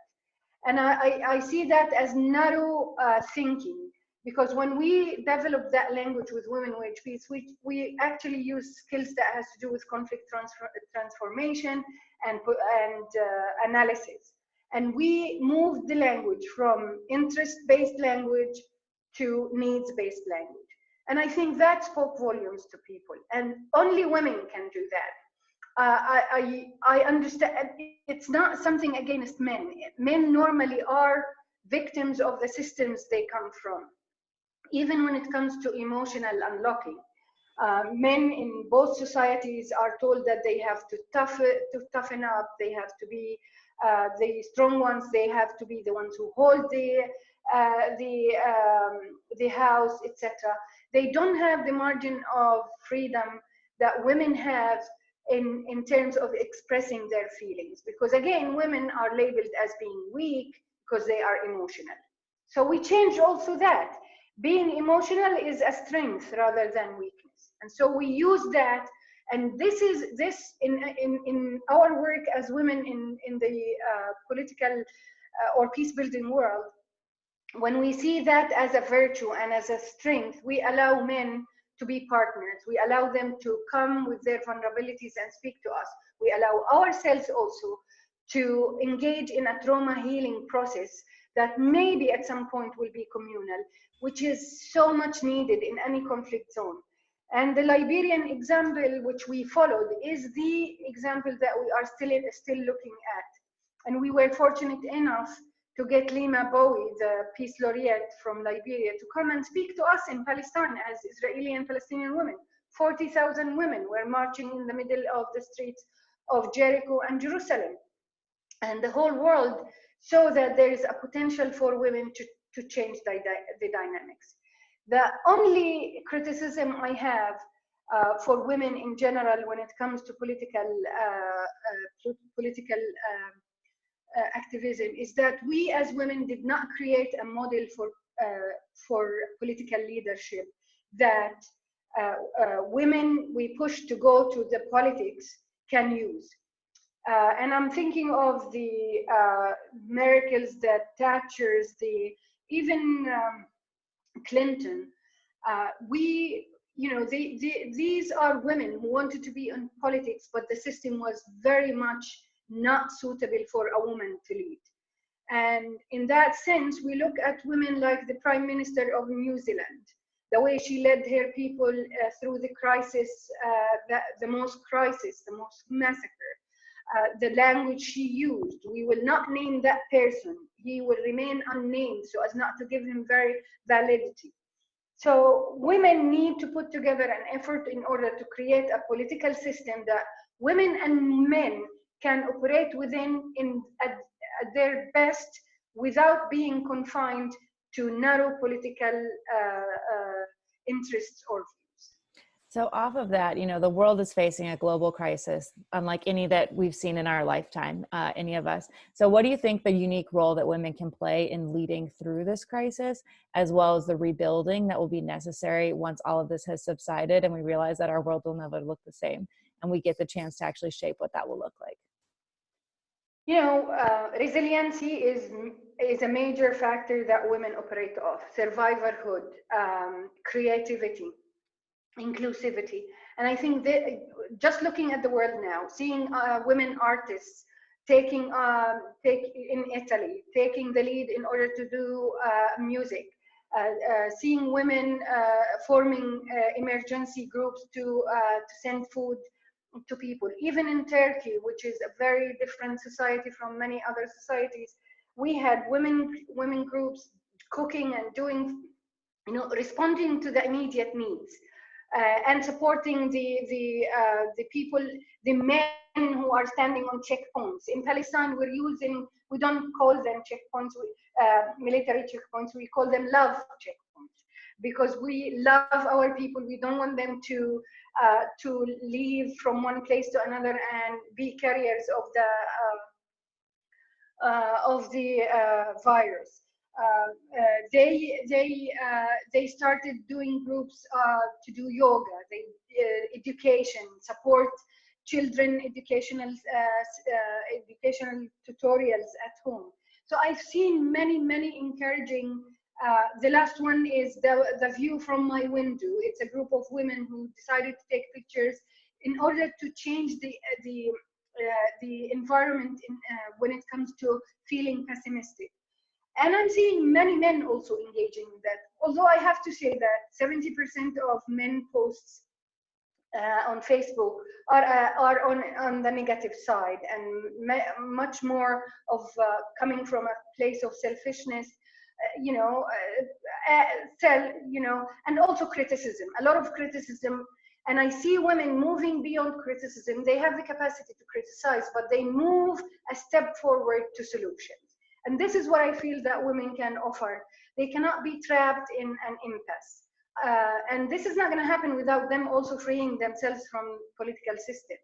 E: And I see that as narrow thinking, because when we developed that language with Women Wage Peace, we actually use skills that has to do with conflict transformation and analysis. And we moved the language from interest-based language to needs-based language. And I think that spoke volumes to people, and only women can do that. I understand it's not something against men. Men normally are victims of the systems they come from, even when it comes to emotional unlocking. Men in both societies are told that they have to toughen up, they have to be the strong ones, they have to be the ones who hold the house, etc. They don't have the margin of freedom that women have in terms of expressing their feelings, because again, women are labeled as being weak because they are emotional. So we change also that. Being emotional is a strength rather than weakness. And so we use that, and this in our work as women in the political or peace building world, when we see that as a virtue and as a strength, we allow men to be partners. We allow them to come with their vulnerabilities and speak to us. We allow ourselves also to engage in a trauma healing process that maybe at some point will be communal, which is so much needed in any conflict zone. And the Liberian example, which we followed, is the example that we are still looking at. And we were fortunate enough to get Lima Bowie, the Peace Laureate from Liberia, to come and speak to us in Palestine as Israeli and Palestinian women. 40,000 women were marching in the middle of the streets of Jericho and Jerusalem. And the whole world saw that there is a potential for women to change the dynamics. The only criticism I have for women in general when it comes to political activism is that we as women did not create a model for political leadership that women we push to go to the politics can use. And I'm thinking of the Merkels, the Thatchers, even Clinton. We these are women who wanted to be in politics, but the system was very much not suitable for a woman to lead. And in that sense, we look at women like the Prime Minister of New Zealand, the way she led her people through the crisis, the most massacre, the language she used. We will not name that person. He will remain unnamed so as not to give him very validity. So women need to put together an effort in order to create a political system that women and men can operate within at their best without being confined to narrow political interests or views.
G: So off of that, the world is facing a global crisis, unlike any that we've seen in our lifetime, any of us. So what do you think the unique role that women can play in leading through this crisis, as well as the rebuilding that will be necessary once all of this has subsided and we realize that our world will never look the same and we get the chance to actually shape what that will look like?
E: Resiliency is a major factor that women operate off. Survivorhood, creativity, inclusivity. And I think that just looking at the world now, seeing women artists taking in Italy, taking the lead in order to do music, seeing women forming emergency groups to send food to people. Even in Turkey, which is a very different society from many other societies, we had women groups cooking and doing, responding to the immediate needs. And supporting the people, the men who are standing on checkpoints. In Palestine, we don't call them checkpoints, military checkpoints, we call them love checkpoints, because we love our people. We don't want them to leave from one place to another and be carriers of the virus. They started doing groups to do yoga, education, support children, educational tutorials at home. So I've seen many encouraging. The last one is the view from my window. It's a group of women who decided to take pictures in order to change the environment when it comes to feeling pessimistic. And I'm seeing many men also engaging in that. Although I have to say that 70% of men posts on Facebook are on the negative side, and much more of coming from a place of selfishness, and also criticism, a lot of criticism. And I see women moving beyond criticism. They have the capacity to criticize, but they move a step forward to solutions. And this is what I feel that women can offer. They cannot be trapped in an impasse. And this is not going to happen without them also freeing themselves from political systems.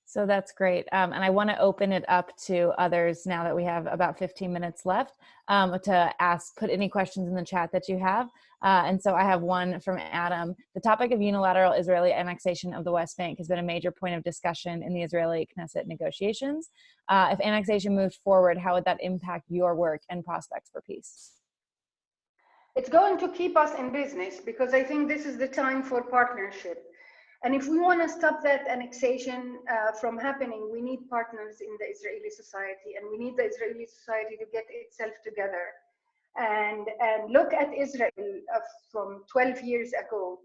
G: So that's great. And I want to open it up to others now that we have about 15 minutes left to put any questions in the chat that you have. And so I have one from Adam. The topic of unilateral Israeli annexation of the West Bank has been a major point of discussion in the Israeli Knesset negotiations. If annexation moved forward, how would that impact your work and prospects for peace?
E: It's going to keep us in business, because I think this is the time for partnership. And if we want to stop that annexation from happening, we need partners in the Israeli society, and we need the Israeli society to get itself together and look at Israel from 12 years ago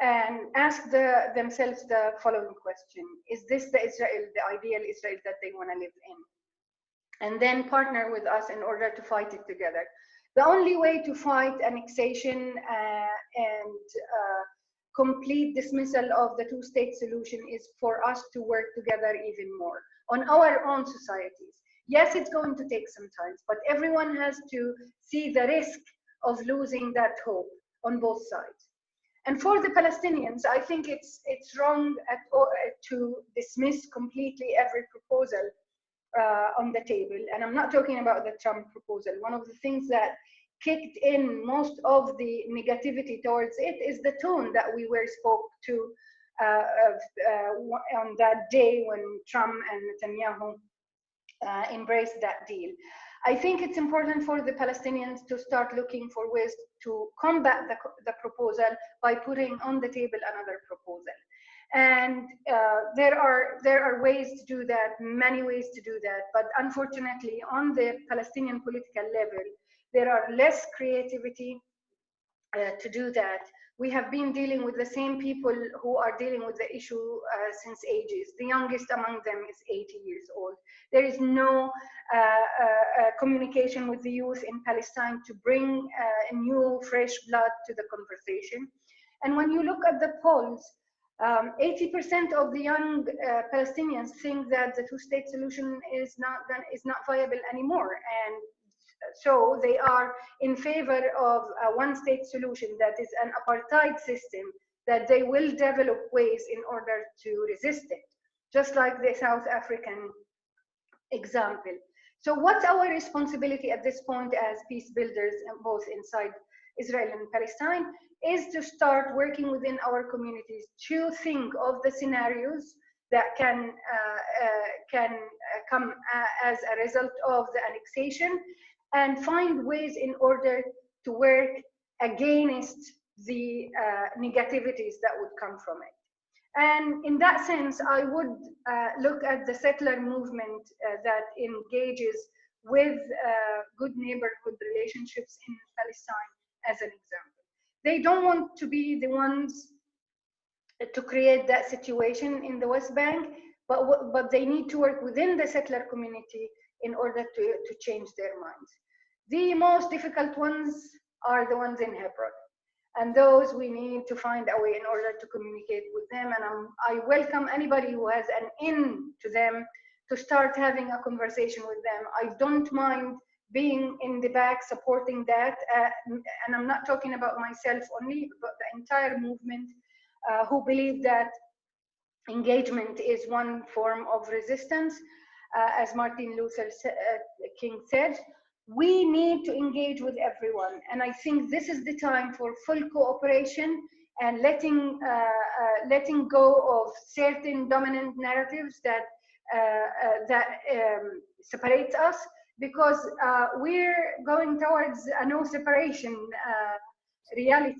E: and ask themselves the following question: is this the ideal Israel that they want to live in? And then partner with us in order to fight it together. The only way to fight annexation and complete dismissal of the two-state solution is for us to work together even more on our own societies. Yes, it's going to take some time, but everyone has to see the risk of losing that hope on both sides. And for the Palestinians, I think it's wrong to dismiss completely every proposal on the table. And I'm not talking about the Trump proposal. One of the things that kicked in most of the negativity towards it is the tone that we were spoke to on that day when Trump and Netanyahu embraced that deal. I think it's important for the Palestinians to start looking for ways to combat the proposal by putting on the table another proposal. And there are ways to do that, many ways to do that. But unfortunately, on the Palestinian political level, there are less creativity to do that. We have been dealing with the same people who are dealing with the issue since ages. The youngest among them is 80 years old. There is no communication with the youth in Palestine to bring new, fresh blood to the conversation. And when you look at the polls, 80% of the young Palestinians think that the two-state solution is not viable anymore, and so they are in favor of a one-state solution that is an apartheid system that they will develop ways in order to resist it, just like the South African example. So what's our responsibility at this point as peace builders, both inside Israel and Palestine, is to start working within our communities to think of the scenarios that can come as a result of the annexation, and find ways in order to work against the negativities that would come from it. And in that sense, I would look at the settler movement that engages with good neighborhood relationships in Palestine as an example. They don't want to be the ones to create that situation in the West Bank, but they need to work within the settler community in order to change their minds. The most difficult ones are the ones in Hebron. And those we need to find a way in order to communicate with them. And I welcome anybody who has an in to them to start having a conversation with them. I don't mind being in the back supporting that. And I'm not talking about myself only, but the entire movement who believe that engagement is one form of resistance. As Martin Luther King said, we need to engage with everyone. And I think this is the time for full cooperation and letting go of certain dominant narratives that separates us, because we're going towards a no separation reality.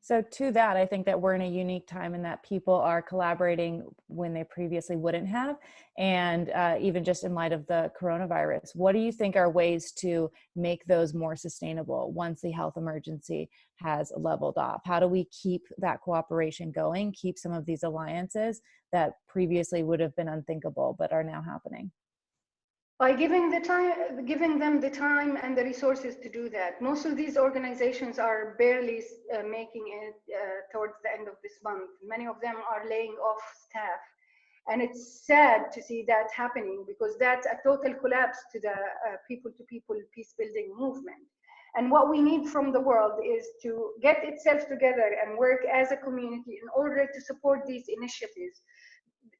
G: So to that, I think that we're in a unique time in that people are collaborating when they previously wouldn't have. And even just in light of the coronavirus, what do you think are ways to make those more sustainable once the health emergency has leveled off? How do we keep that cooperation going, keep some of these alliances that previously would have been unthinkable but are now happening?
E: By giving them the time and the resources to do that. Most of these organizations are barely making it towards the end of this month. Many of them are laying off staff. And it's sad to see that happening, because that's a total collapse to the people-to-people peace-building movement. And what we need from the world is to get itself together and work as a community in order to support these initiatives,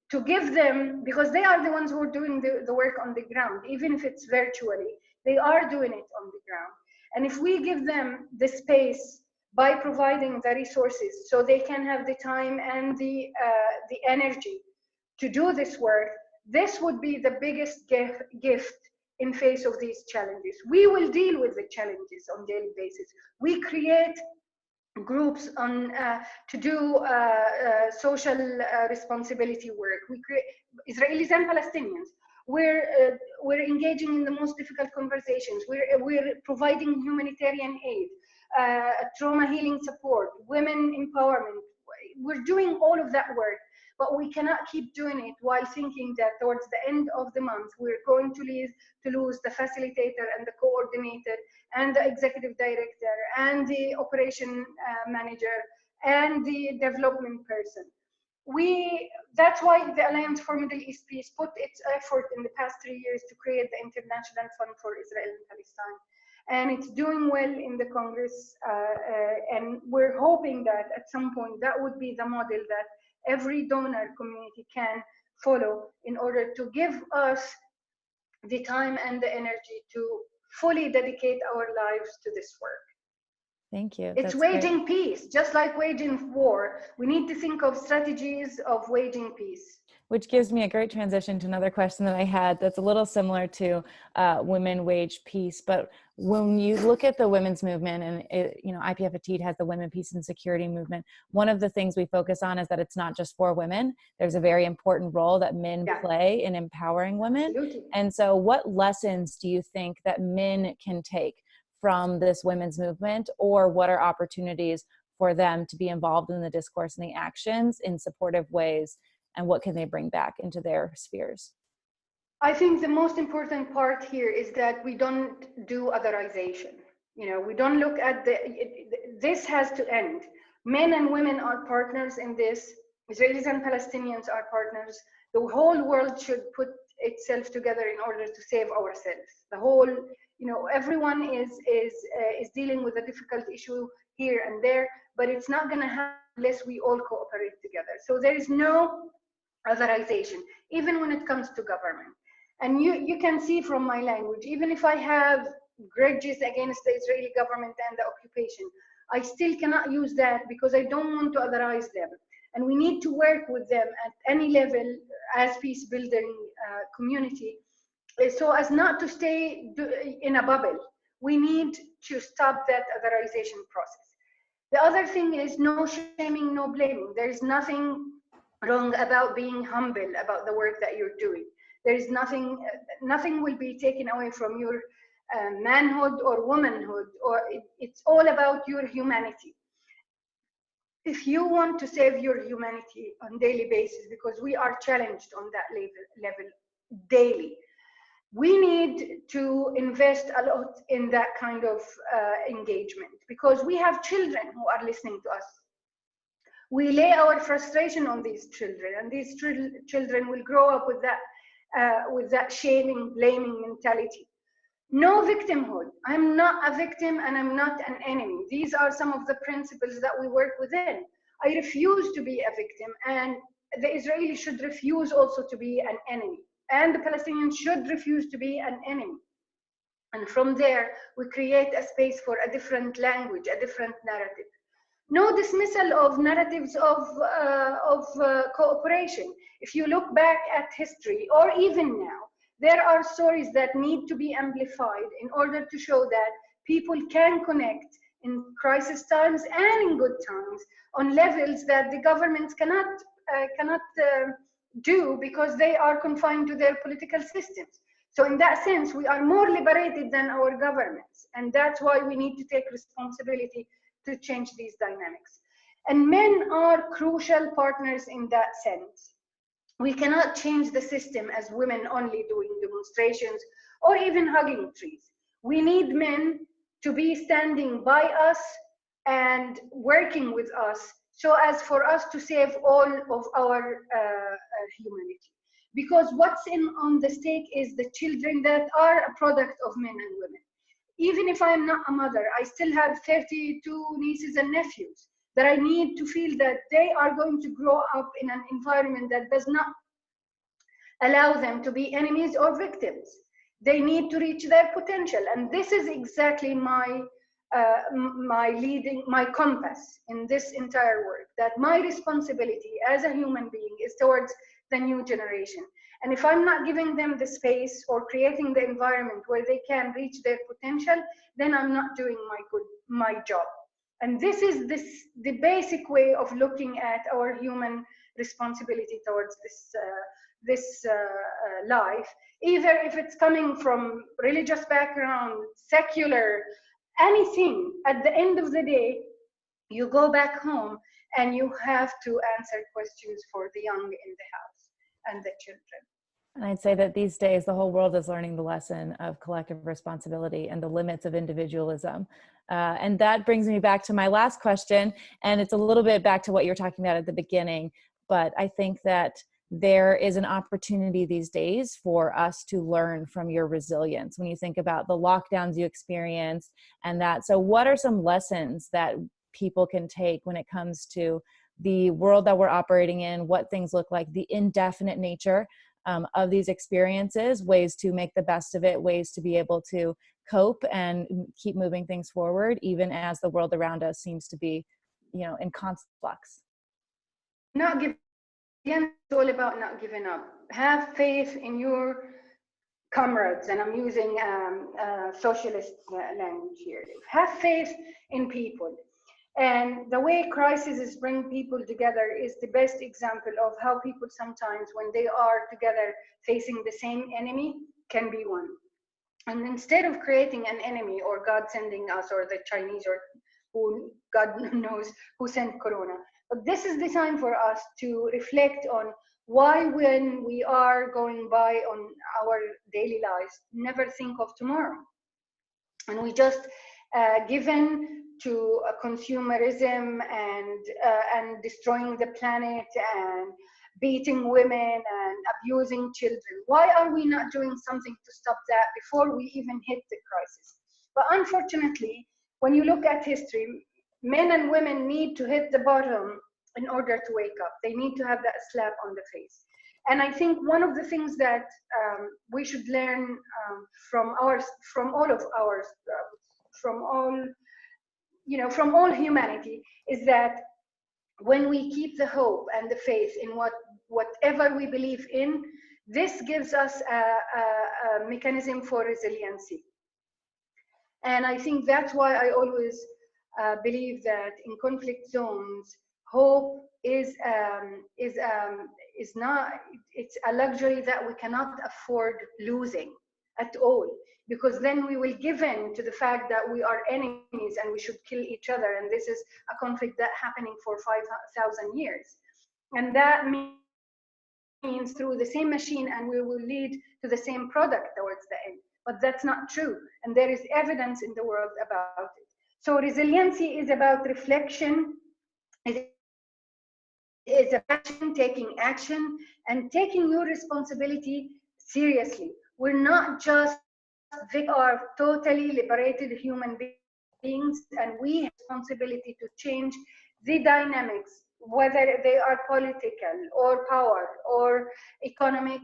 E: to give them, because they are the ones who are doing the work on the ground, even if it's virtually, they are doing it on the ground. And if we give them the space by providing the resources so they can have the time and the energy to do this work, this would be the biggest gift in face of these challenges. We will deal with the challenges on a daily basis. We create groups on to do social responsibility work. We create Israelis and Palestinians. We're engaging in the most difficult conversations. We're providing humanitarian aid, trauma healing support, women empowerment. We're doing all of that work, but we cannot keep doing it while thinking that towards the end of the month we're going to lose the facilitator and the coordinator and the executive director and the operation manager and the development person. That's why the Alliance for Middle East Peace put its effort in the past 3 years to create the International Fund for Israel and Palestine. And it's doing well in the Congress. And we're hoping that at some point that would be the model that every donor community can follow in order to give us the time and the energy to fully dedicate our lives to this work.
G: Thank you.
E: It's
G: That's great.
E: waging peace, just like waging war. We need to think of strategies of waging peace.
G: Which gives me a great transition to another question that I had that's a little similar to women wage peace. But when you look at the women's movement, and IPF Atid has the Women, Peace and Security movement, one of the things we focus on is that it's not just for women. There's a very important role that men play in empowering women.
E: Absolutely.
G: And so what lessons do you think that men can take from this women's movement, or what are opportunities for them to be involved in the discourse and the actions in supportive ways? And what can they bring back into their spheres?
E: I think the most important part here is that we don't do otherization. We don't look at this has to end. Men and women are partners in this. Israelis and Palestinians are partners. The whole world should put itself together in order to save ourselves. The whole, everyone is dealing with a difficult issue here and there, but it's not going to happen unless we all cooperate together. So there is no otherization, even when it comes to government. And you can see from my language, even if I have grudges against the Israeli government and the occupation, I still cannot use that because I don't want to otherize them. And we need to work with them at any level as peace building community, so as not to stay in a bubble. We need to stop that otherization process. The other thing is no shaming, no blaming. There is nothing wrong about being humble about the work that you're doing. There is nothing will be taken away from your manhood or womanhood, or it's all about your humanity. If you want to save your humanity on a daily basis, because we are challenged on that level daily, we need to invest a lot in that kind of engagement, because we have children who are listening to us. We lay our frustration on these children, and these children will grow up with that shaming, blaming mentality. No victimhood. I'm not a victim and I'm not an enemy. These are some of the principles that we work within. I refuse to be a victim, and the Israelis should refuse also to be an enemy, and the Palestinians should refuse to be an enemy. And from there, we create a space for a different language, a different narrative. No dismissal of narratives of cooperation. If you look back at history, or even now, there are stories that need to be amplified in order to show that people can connect in crisis times and in good times on levels that the governments cannot do, because they are confined to their political systems. So in that sense, we are more liberated than our governments, and that's why we need to take responsibility to change these dynamics. And men are crucial partners in that sense. We cannot change the system as women only doing demonstrations or even hugging trees. We need men to be standing by us and working with us, so as for us to save all of our humanity. Because what's on the stake is the children that are a product of men and women. Even if I'm not a mother, I still have 32 nieces and nephews that I need to feel that they are going to grow up in an environment that does not allow them to be enemies or victims. They need to reach their potential. And this is exactly my compass in this entire work, that my responsibility as a human being is towards the new generation. And if I'm not giving them the space or creating the environment where they can reach their potential, then I'm not doing my job. And this is the basic way of looking at our human responsibility towards this life, either if it's coming from religious background, secular, anything. At the end of the day, you go back home and you have to answer questions for the young in the house and the children.
G: And I'd say that these days, the whole world is learning the lesson of collective responsibility and the limits of individualism. And that brings me back to my last question. And it's a little bit back to what you were talking about at the beginning. But I think that there is an opportunity these days for us to learn from your resilience when you think about the lockdowns you experienced and that. So what are some lessons that people can take when it comes to the world that we're operating in, what things look like, the indefinite nature of these experiences, ways to make the best of it, ways to be able to cope and keep moving things forward, even as the world around us seems to be, in constant flux.
E: Not giving, it's all about not giving up. Have faith in your comrades, and I'm using socialist language here. Have faith in people. And the way crises bring people together is the best example of how people sometimes, when they are together facing the same enemy, can be one. And instead of creating an enemy, or God sending us, or the Chinese, or who God knows who sent Corona, but this is the time for us to reflect on why, when we are going by on our daily lives, never think of tomorrow. And we just given to consumerism and destroying the planet and beating women and abusing children. Why are we not doing something to stop that before we even hit the crisis? But unfortunately, when you look at history, men and women need to hit the bottom in order to wake up. They need to have that slap on the face. And I think one of the things that we should learn from all humanity is that when we keep the hope and the faith in whatever we believe in, this gives us a mechanism for resiliency. And I think that's why I always believe that in conflict zones, hope is not, it's a luxury that we cannot afford losing at all, because then we will give in to the fact that we are enemies and we should kill each other, and this is a conflict that's happening for 5,000 years. And that means through the same machine, and we will lead to the same product towards the end. But that's not true, and there is evidence in the world about it. So resiliency is about reflection, is about taking action and taking your responsibility seriously. We're not just, we are totally liberated human beings, and we have responsibility to change the dynamics, whether they are political or power or economic,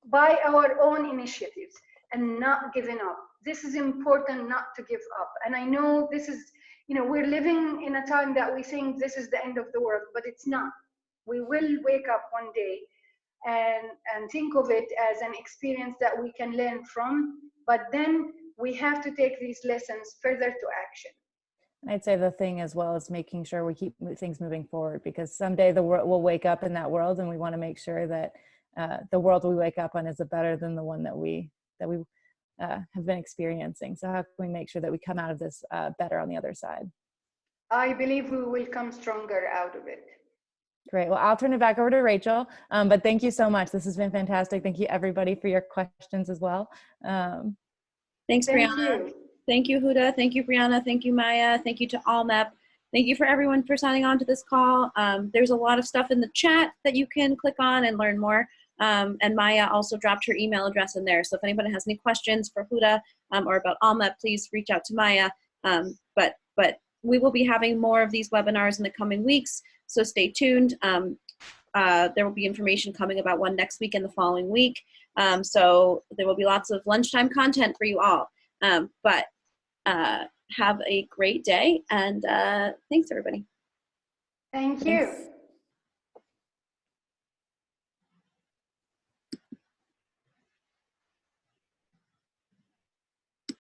E: by our own initiatives, and not giving up. This is important, not to give up. And I know this is, we're living in a time that we think this is the end of the world, but it's not. We will wake up one day and think of it as an experience that we can learn from, but then we have to take these lessons further to action.
G: I'd say the thing as well is making sure we keep things moving forward, because someday the world will wake up in that world, and we want to make sure that the world we wake up on is better than the one that we have been experiencing. So how can we make sure that we come out of this better on the other side?
E: I believe we will come stronger out of it.
G: Great. Well, I'll turn it back over to Rachel. But thank you so much. This has been fantastic. Thank you, everybody, for your questions as well.
A: Thanks, Brianna. Thank you, Huda. Thank you, Brianna. Thank you, Maya. Thank you to ALLMEP. Thank you for everyone for signing on to this call. There's a lot of stuff in the chat that you can click on and learn more. And Maya also dropped her email address in there. So if anybody has any questions for Huda or about ALLMEP, please reach out to Maya. But we will be having more of these webinars in the coming weeks, so stay tuned. There will be information coming about one next week and the following week. So there will be lots of lunchtime content for you all. But have a great day, and thanks, everybody.
E: Thank you.
G: Thanks.